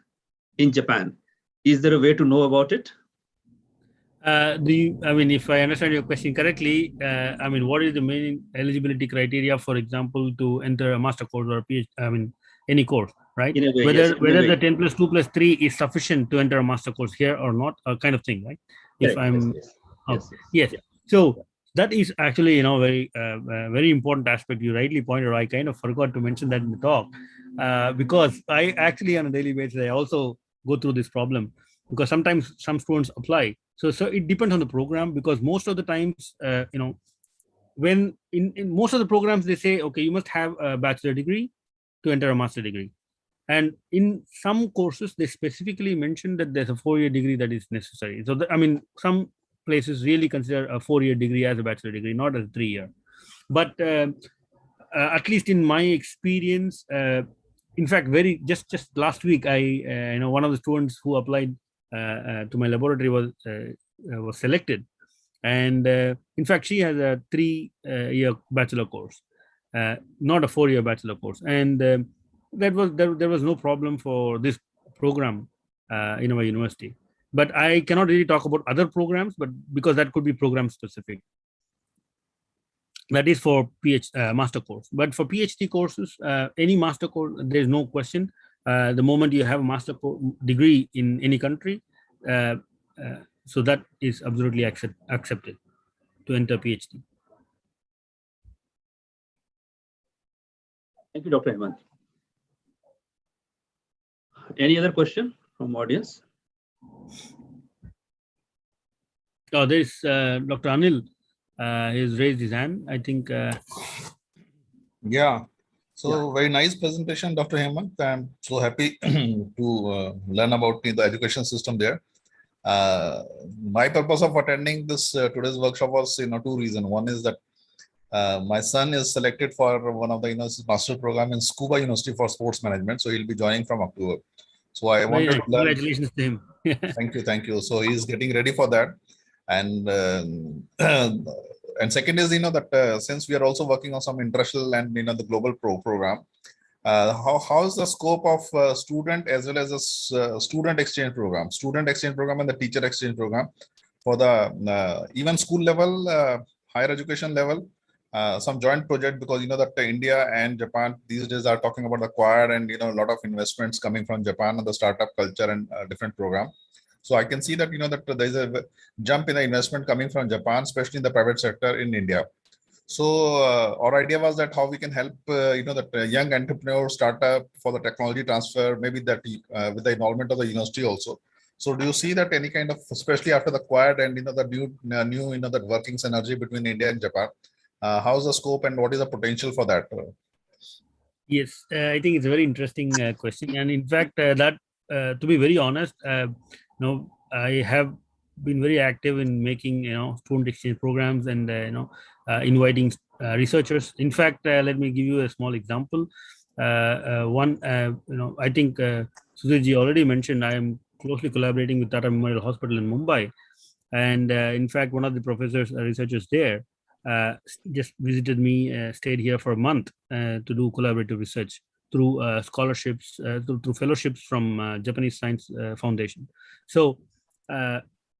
in Japan? Is there a way to know about it? If I understand your question correctly, what is the main eligibility criteria, for example, to enter a master course or a PhD, any course, right? In a way, whether yes, whether the 10 plus 2 plus 3 is sufficient to enter a master course here or not, kind of thing, right? Correct. If I'm yes. Yeah. So that is actually very very important aspect you rightly pointed out. I kind of forgot to mention that in the talk, because I actually on a daily basis I also go through this problem, because sometimes some students apply. So it depends on the program, because most of the times, when in most of the programs they say, okay, you must have a bachelor degree to enter a master degree. And in some courses, they specifically mention that there's a 4-year degree that is necessary. So, some places really consider a 4-year degree as a bachelor degree, not as a 3-year. But at least in my experience, in fact, just last week, one of the students who applied to my laboratory was selected, and in fact, she has a 3-year bachelor course, not a 4-year bachelor course, and there was no problem for this program in our university. But I cannot really talk about other programs, but because that could be program specific. That is for master course. But for PhD courses, any master course, there's no question. The moment you have a master degree in any country, so that is absolutely accepted to enter PhD. Thank you, Dr. Hemanth. Any other question from audience? Oh, there's Dr. Anil. He's raised his hand, I think. Yeah. So very nice presentation, Dr. Hemanth. I'm so happy to learn about the education system there. My purpose of attending this today's workshop was, 2 reasons. One is that my son is selected for one of the master program in Scuba University for sports management. So he'll be joining from October. So I wanted to learn. Congratulations to him. Thank you. So he's getting ready for that. And and second is, that since we are also working on some international and, the global program, how is the scope of student as well as a student exchange program and the teacher exchange program for the even school level, higher education level, some joint project, because that India and Japan these days are talking about the quad and a lot of investments coming from Japan and the startup culture and different program. So I can see that that there is a jump in the investment coming from Japan, especially in the private sector in India. So our idea was that how we can help that young entrepreneur startup for the technology transfer, maybe that with the involvement of the university also. So do you see that any kind of, especially after the quad and the new that working synergy between India and Japan, how's the scope and what is the potential for that? Yes, I think it's a very interesting question, and in fact, that to be very honest, I have been very active in making student exchange programs and inviting researchers. In fact, let me give you a small example. I think Sudhirji already mentioned I am closely collaborating with Tata Memorial Hospital in Mumbai. And in fact, one of the professors, researchers there, just visited me, stayed here for a month to do collaborative research through scholarships, through fellowships from Japanese Science Foundation. So,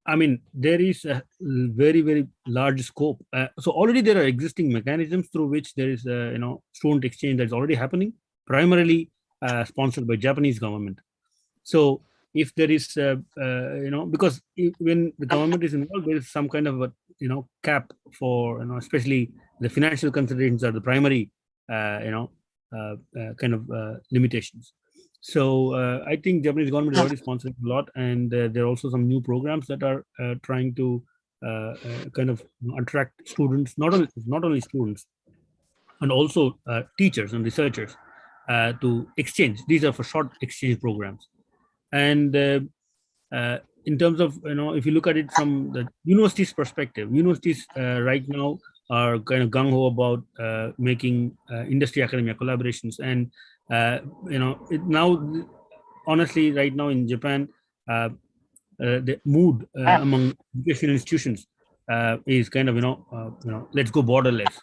I mean, there is a very, very large scope. So already there are existing mechanisms through which there is, student exchange that's already happening, primarily sponsored by Japanese government. So if there is, because when the government is involved, there is some kind of a, cap for, especially the financial considerations are the primary, limitations. So I think Japanese government is already sponsoring a lot, and there are also some new programs that are trying to attract students, not only students, and also teachers and researchers to exchange. These are for short exchange programs. And in terms of, if you look at it from the university's perspective, universities right now are kind of gung-ho about making industry academia collaborations. And, now, honestly, right now in Japan, the mood among educational institutions is kind of, let's go borderless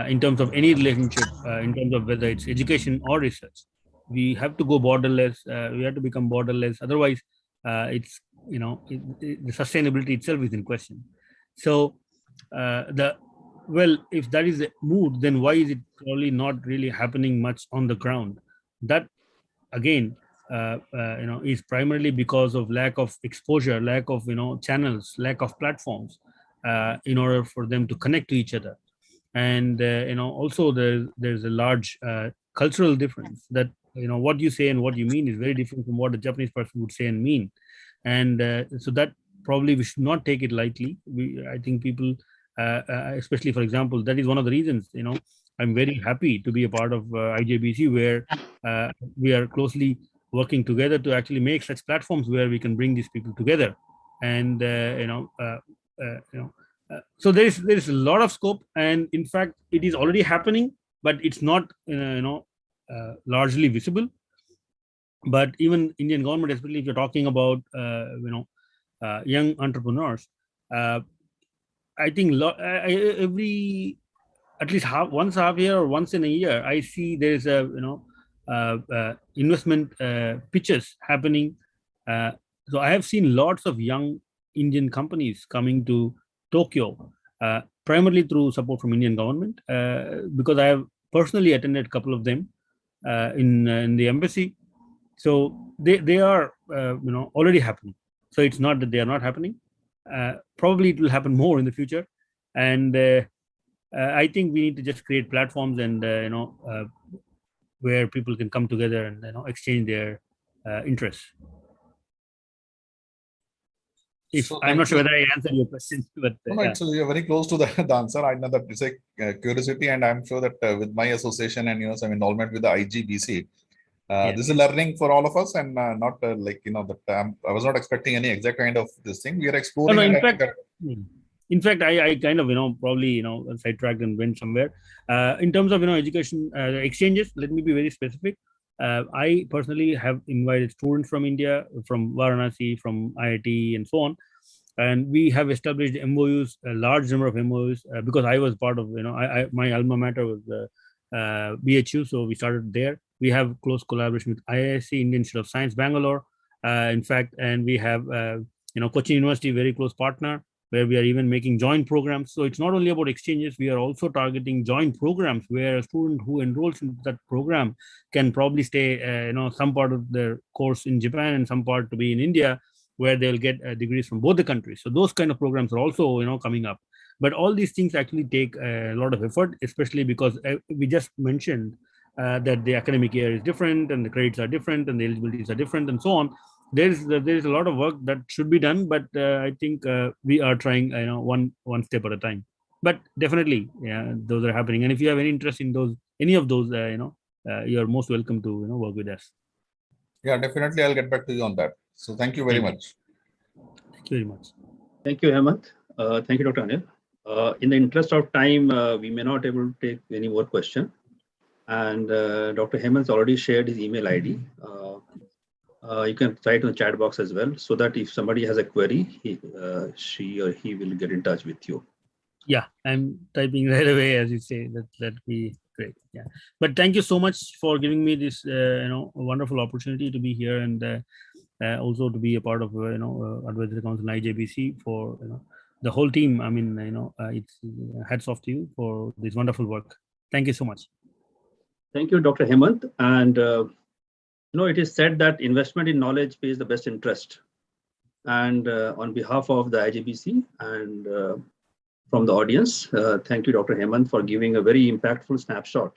in terms of any relationship, in terms of whether it's education or research. We have to go borderless. We have to become borderless. Otherwise, it's, the sustainability itself is in question. So if that is the mood, then why is it probably not really happening much on the ground? That again, is primarily because of lack of exposure, lack of, channels, lack of platforms in order for them to connect to each other. And, also there's a large cultural difference that, what you say and what you mean is very different from what a Japanese person would say and mean. And so that probably we should not take it lightly. I think people, especially, for example, that is one of the reasons, I'm very happy to be a part of IJBC, where we are closely working together to actually make such platforms where we can bring these people together. And, so there is a lot of scope, and in fact, it is already happening, but it's not, largely visible. But even Indian government, especially if you're talking about, young entrepreneurs, I think every at least once a half year or once in a year, I see there is a investment pitches happening. So I have seen lots of young Indian companies coming to Tokyo, primarily through support from Indian government, because I have personally attended a couple of them in the embassy. So they are already happening. So it's not that they are not happening. Probably it will happen more in the future, and I think we need to just create platforms and where people can come together and exchange their interests. I'm not sure whether I answered your question, but so you're very close to the answer. I know that it's a curiosity, and I'm sure that with my association and some involvement with the IGBC, this is learning for all of us, and not that I was not expecting any exact kind of this thing. We are exploring. In fact, I kind of probably sidetracked and went somewhere. In terms of education exchanges, let me be very specific. I personally have invited students from India, from Varanasi, from IIT, and so on, and we have established MOUs, a large number of MOUs, because I was part of my alma mater was BHU, so we started there. We have close collaboration with IISc, Indian Institute of Science, Bangalore, in fact, and we have Cochin University, very close partner, where we are even making joint programs. So it's not only about exchanges, we are also targeting joint programs where a student who enrolls in that program can probably stay, some part of their course in Japan and some part to be in India, where they'll get degrees from both the countries. So those kind of programs are also, coming up. But all these things actually take a lot of effort, especially because we just mentioned that the academic year is different and the credits are different and the eligibilities are different and so on. There's a lot of work that should be done, but I think we are trying one step at a time. But definitely, those are happening. And if you have any interest in any of those, you're most welcome to work with us. Yeah, definitely, I'll get back to you on that. So thank you very much. Thank you very much. Thank you, Hemanth. Thank you, Dr. Anil. In the interest of time, we may not able to take any more question. And Dr. Hemanth already shared his email ID. You can write in the chat box as well, so that if somebody has a query, she or he will get in touch with you. Yeah, I'm typing right away as you say. That'd be great. Yeah, but thank you so much for giving me this wonderful opportunity to be here, and also to be a part of Advisory Council IJBC for the whole team. I mean, it's hats off to you for this wonderful work. Thank you so much. Thank you, Dr. Hemanth. And it is said that investment in knowledge pays the best interest. And on behalf of the IJBC and from the audience, thank you, Dr. Hemanth, for giving a very impactful snapshot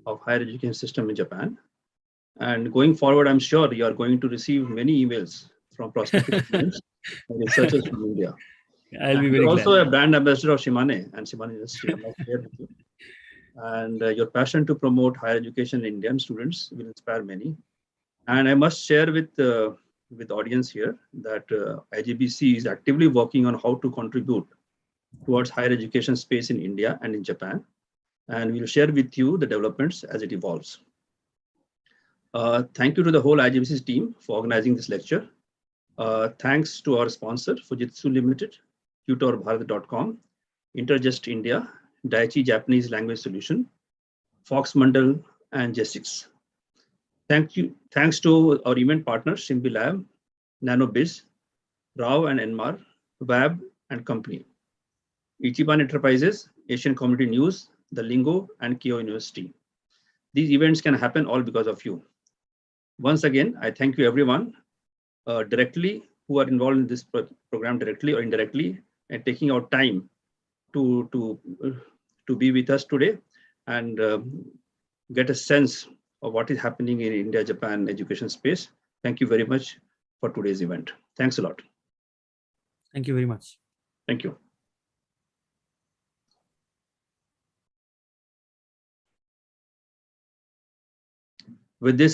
of higher education system in Japan. And going forward, I'm sure you are going to receive many emails from prospective students and researchers from India. I'll be very You're glad. also a brand ambassador of Shimane and Shimane University. I must share with you. And your passion to promote higher education in Indian students will inspire many. And I must share with the audience here that IJBC is actively working on how to contribute towards higher education space in India and in Japan. And we'll share with you the developments as it evolves. Thank you to the whole IJBC team for organizing this lecture. Thanks to our sponsor, Fujitsu Limited, tutorbharat.com, Interjust India, Daiichi Japanese Language Solution, Fox Mandal, and J6. Thanks to our event partners, Shimbi Lab, NanoBiz, Rao and Enmar, WAB and Company, Ichiban Enterprises, Asian Community News, The Lingo, and Kyoto University. These events can happen all because of you. Once again, I thank you everyone directly who are involved in this program directly or indirectly and taking out time to be with us today and get a sense of what is happening in India-Japan education space. Thank you very much for today's event. Thanks a lot. Thank you very much. Thank you. With this,